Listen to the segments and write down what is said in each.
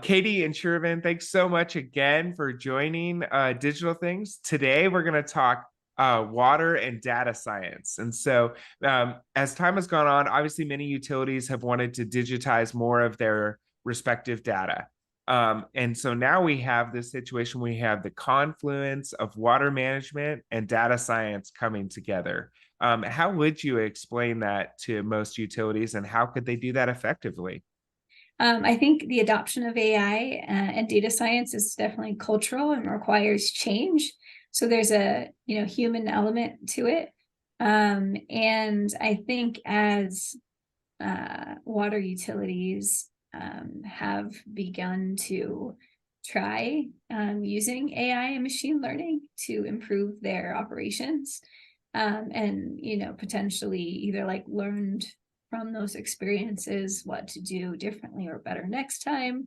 Katie and Shervin, thanks so much again for joining Digital Things. Today, we're going to talk water and data science. And so, as time has gone on, obviously, many utilities have wanted to digitize more of their respective data. And so now we have this situation, we have the confluence of water management and data science coming together. How would you explain that to most utilities, and how could they do that effectively? I think the adoption of AI and data science is definitely cultural and requires change. So there's a human element to it, and I think as water utilities have begun to try using AI and machine learning to improve their operations, and potentially either like learned from those experiences what to do differently or better next time,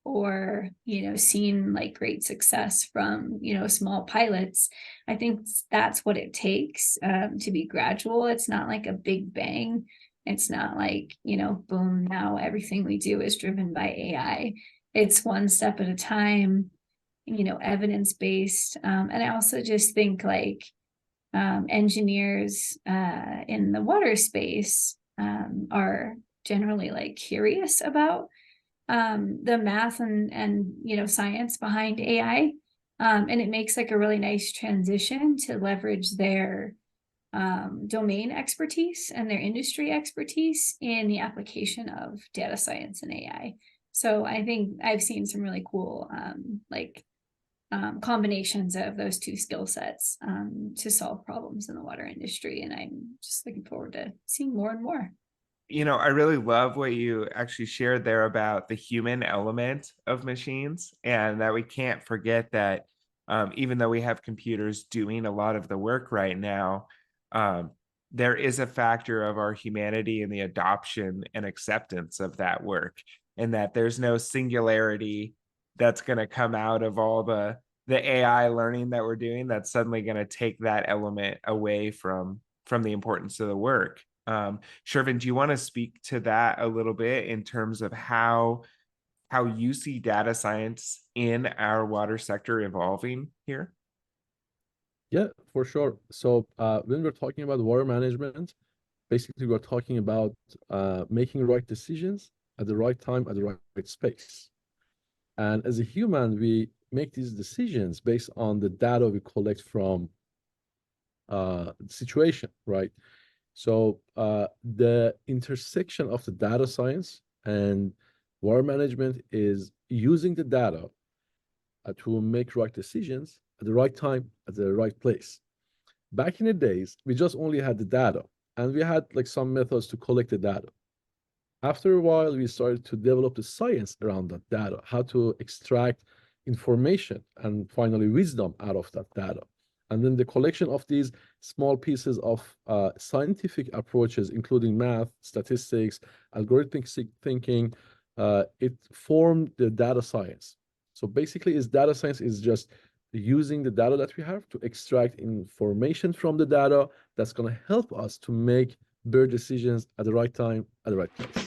or seen like great success from small pilots. I think that's what it takes, to be gradual. It's not like a big bang. It's not like boom, now everything we do is driven by AI. It's one step at a time, evidence based. And I also just think like engineers in the water space are generally like curious about the math and science behind AI, and it makes like a really nice transition to leverage their domain expertise and their industry expertise in the application of data science and AI. So I think I've seen some really cool combinations of those two skill sets to solve problems in the water industry. And I'm just looking forward to seeing more and more. I really love what you actually shared there about the human element of machines, and that we can't forget that even though we have computers doing a lot of the work right now, there is a factor of our humanity in the adoption and acceptance of that work, and that there's no singularity that's going to come out of all the AI learning that we're doing that's suddenly going to take that element away from the importance of the work. Shervin, do you want to speak to that a little bit in terms of how you see data science in our water sector evolving here? Yeah, for sure. So when we're talking about water management, basically we're talking about making right decisions at the right time, at the right space. And as a human, we make these decisions based on the data we collect from the situation, right? So the intersection of the data science and water management is using the data to make right decisions at the right time, at the right place. Back in the days, we just only had the data, and we had like some methods to collect the data. After a while, we started to develop the science around that data, how to extract information and finally wisdom out of that data. And then the collection of these small pieces of scientific approaches, including math, statistics, algorithmic thinking, it formed the data science. So basically, data science is just using the data that we have to extract information from the data that's going to help us to make better decisions at the right time, at the right place.